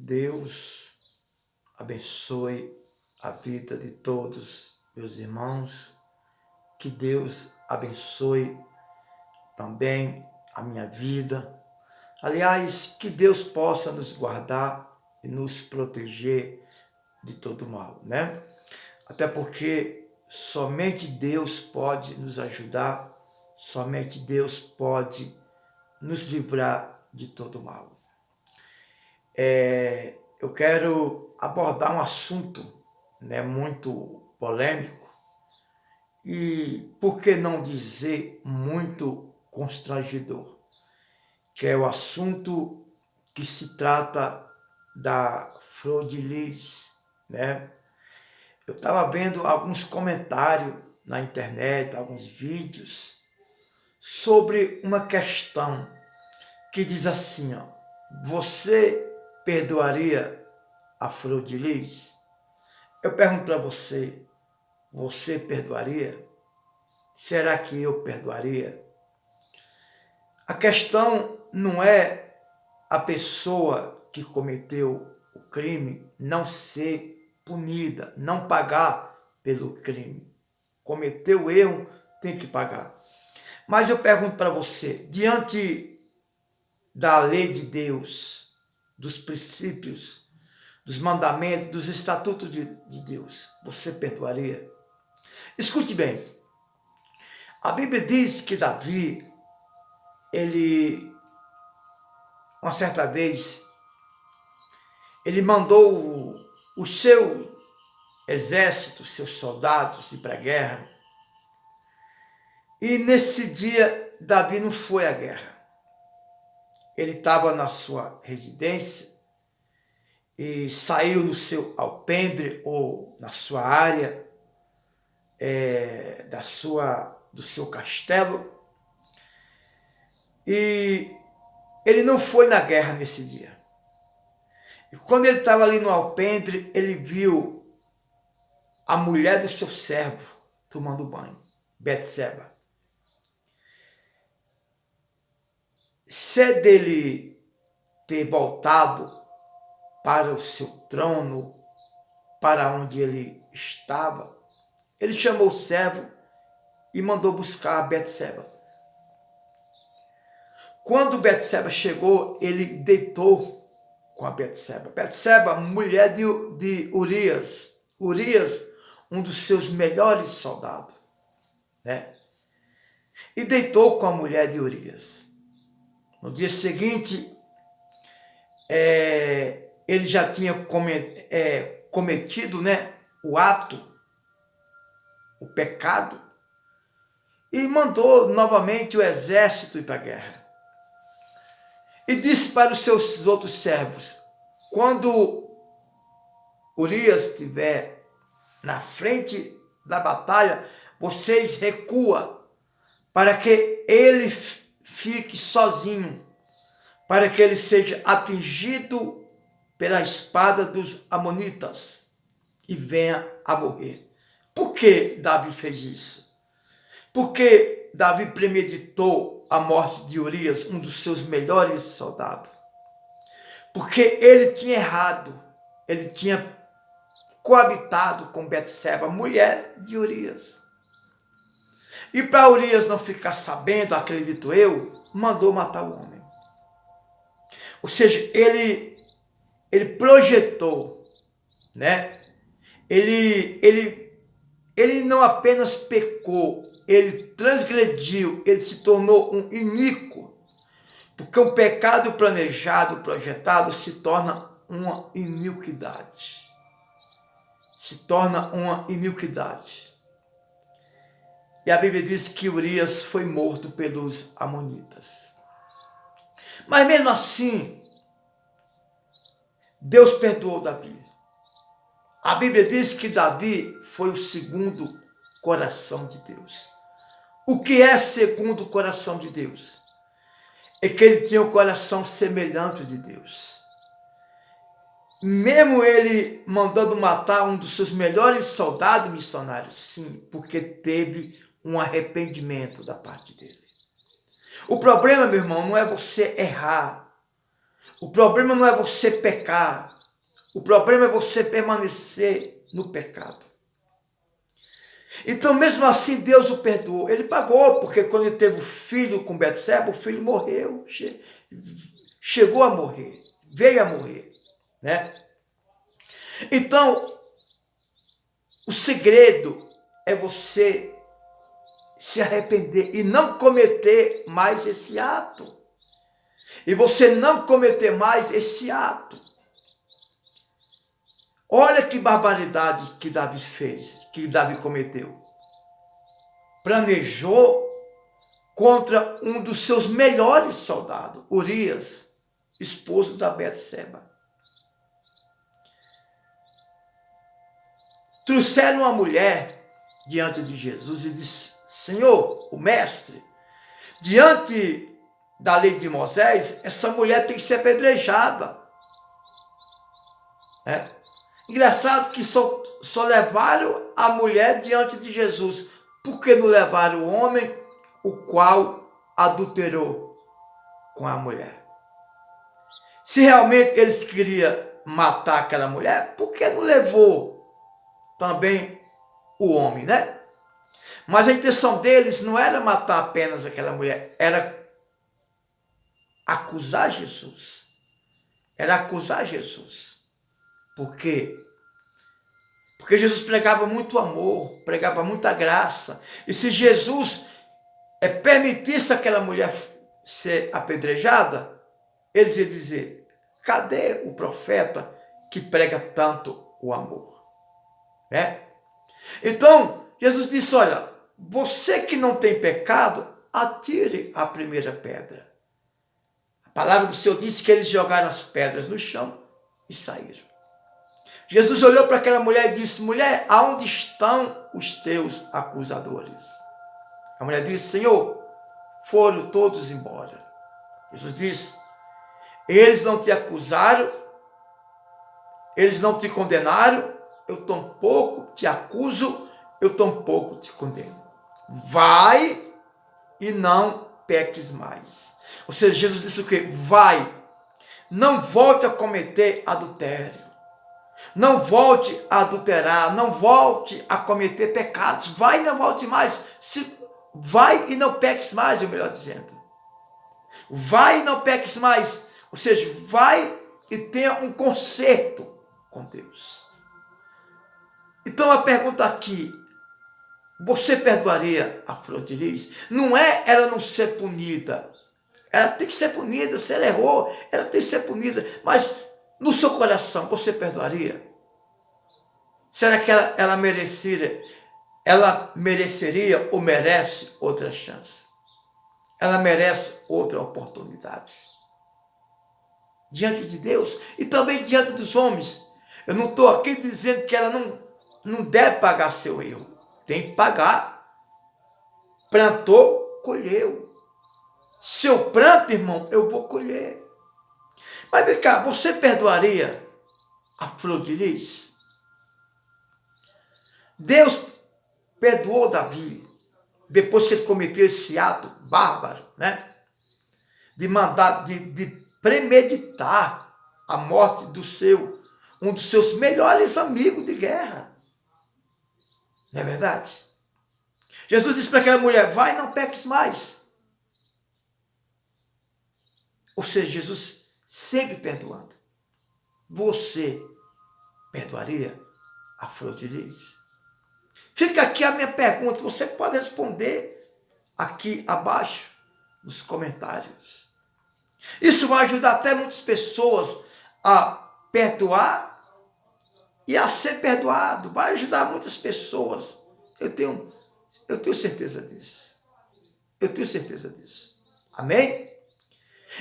Deus abençoe a vida de todos meus irmãos, que Deus abençoe também a minha vida. Aliás, que Deus possa nos guardar e nos proteger de todo mal, né? Até porque somente Deus pode nos ajudar, somente Deus pode nos livrar de todo mal. Eu quero abordar um assunto, né, muito polêmico e, por que não dizer, muito constrangedor, que é o assunto que se trata da flor de lis, né? Eu estava vendo alguns comentários na internet, alguns vídeos, sobre uma questão que diz assim, ó: você perdoaria a flor de lis? Eu pergunto para você, você perdoaria? Será que eu perdoaria? A questão não é a pessoa que cometeu o crime não ser punida, não pagar pelo crime. Cometeu o erro, tem que pagar. Mas eu pergunto para você, diante da lei de Deus, dos princípios, dos mandamentos, dos estatutos de Deus, você perdoaria? Escute bem, a Bíblia diz que Davi, uma certa vez, ele mandou o seu exército, seus soldados ir para a guerra, e nesse dia Davi não foi à guerra. Ele estava na sua residência e saiu no seu alpendre ou na sua área do seu castelo, e ele não foi na guerra nesse dia. E quando ele estava ali no alpendre, ele viu a mulher do seu servo tomando banho, Betseba. Se dele ter voltado para o seu trono, para onde ele estava, ele chamou o servo e mandou buscar a Betseba. Quando Betseba chegou, ele deitou com a Betseba. Betseba, mulher de Urias. Urias, um dos seus melhores soldados, né? E deitou com a mulher de Urias. No dia seguinte, ele já tinha cometido, né, o ato, o pecado, e mandou novamente o exército ir para a guerra. E disse para os seus outros servos: quando Urias estiver na frente da batalha, vocês recuam para que ele fique sozinho, para que ele seja atingido pela espada dos amonitas e venha a morrer. Por que Davi fez isso? Porque Davi premeditou a morte de Urias, um dos seus melhores soldados. Porque ele tinha errado, ele tinha coabitado com Betseba, mulher de Urias. E para Urias não ficar sabendo, acredito eu, mandou matar o homem. Ou seja, ele projetou, né? Ele não apenas pecou, ele transgrediu, ele se tornou um iníquo. Porque um pecado planejado, projetado, se torna uma iniquidade. Se torna uma iniquidade. E a Bíblia diz que Urias foi morto pelos amonitas. Mas mesmo assim, Deus perdoou Davi. A Bíblia diz que Davi foi o segundo coração de Deus. O que é segundo o coração de Deus? É que ele tinha o coração semelhante de Deus. Mesmo ele mandando matar um dos seus melhores soldados missionários, sim, porque teve um arrependimento da parte dele. O problema, meu irmão, não é você errar. O problema não é você pecar. O problema é você permanecer no pecado. Então, mesmo assim, Deus o perdoou. Ele pagou, porque quando ele teve o filho com Betseba, o filho morreu. Chegou a morrer. Veio a morrer. Né? Então, o segredo é você se arrepender e não cometer mais esse ato. E você não cometer mais esse ato. Olha que barbaridade que Davi fez, que Davi cometeu. Planejou contra um dos seus melhores soldados, Urias, esposo da Betseba. Trouxeram uma mulher diante de Jesus e disse: Senhor, o mestre, diante da lei de Moisés, essa mulher tem que ser apedrejada. Engraçado que só levaram a mulher diante de Jesus. Por que não levaram o homem, o qual adulterou com a mulher? Se realmente eles queriam matar aquela mulher, por que não levou também o homem, né? Mas a intenção deles não era matar apenas aquela mulher, era acusar Jesus. Era acusar Jesus. Por quê? Porque Jesus pregava muito amor, pregava muita graça. E se Jesus permitisse aquela mulher ser apedrejada, eles iam dizer: cadê o profeta que prega tanto o amor? Então, Jesus disse: olha, você que não tem pecado, atire a primeira pedra. A palavra do Senhor disse que eles jogaram as pedras no chão e saíram. Jesus olhou para aquela mulher e disse: mulher, aonde estão os teus acusadores? A mulher disse: Senhor, foram todos embora. Jesus disse: eles não te acusaram, eles não te condenaram, eu tampouco te acuso, eu tampouco te condeno. Vai e não peques mais. Ou seja, Jesus disse o quê? Vai, não volte a cometer adultério. Não volte a adulterar, não volte a cometer pecados. Vai e não volte mais. Vai e não peques mais, é melhor dizendo. Vai e não peques mais. Ou seja, vai e tenha um conserto com Deus. Então a pergunta aqui: você perdoaria a Flor de Lis? Não é ela não ser punida. Ela tem que ser punida. Se ela errou, ela tem que ser punida. Mas no seu coração, você perdoaria? Será que ela mereceria ou merece outra chance? Ela merece outra oportunidade. Diante de Deus e também diante dos homens. Eu não estou aqui dizendo que ela não deve pagar seu erro. Tem que pagar. Plantou, colheu. Se eu planto, irmão, eu vou colher. Mas vem cá, você perdoaria a Flor de Lis? Deus perdoou Davi depois que ele cometeu esse ato bárbaro, de mandar, de premeditar a morte um dos seus melhores amigos de guerra. Não é verdade? Jesus disse para aquela mulher: vai e não peques mais. Ou seja, Jesus sempre perdoando. Você perdoaria a Flor de Lis? Fica aqui a minha pergunta. Você pode responder aqui abaixo nos comentários. Isso vai ajudar até muitas pessoas a perdoar e a ser perdoado. Vai ajudar muitas pessoas. Eu tenho certeza disso. Eu tenho certeza disso. Amém?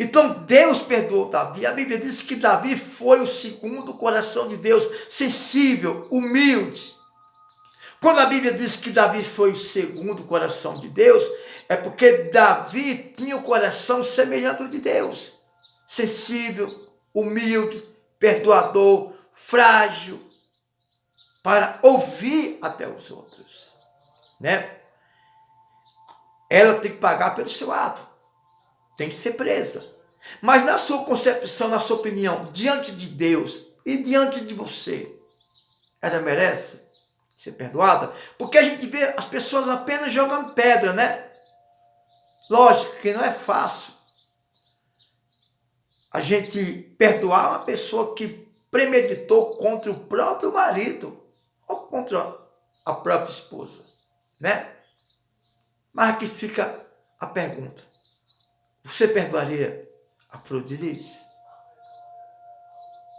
Então Deus perdoou Davi. A Bíblia diz que Davi foi o segundo coração de Deus, sensível, humilde. Quando a Bíblia diz que Davi foi o segundo coração de Deus, é porque Davi tinha o coração semelhante ao de Deus. Sensível, humilde, perdoador, frágil, para ouvir até os outros. Ela tem que pagar pelo seu ato. Tem que ser presa. Mas na sua concepção, na sua opinião, diante de Deus e diante de você, ela merece ser perdoada? Porque a gente vê as pessoas apenas jogando pedra, né? Lógico que não é fácil a gente perdoar uma pessoa que premeditou contra o próprio marido ou contra a própria esposa, né? Mas aqui fica a pergunta: você perdoaria a Flor de Lis?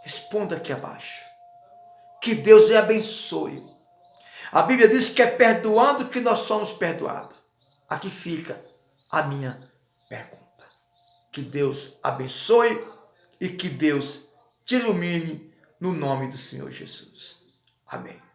Responda aqui abaixo. Que Deus lhe abençoe. A Bíblia diz que é perdoando que nós somos perdoados. Aqui fica a minha pergunta. Que Deus abençoe e que Deus te ilumine no nome do Senhor Jesus. Amém.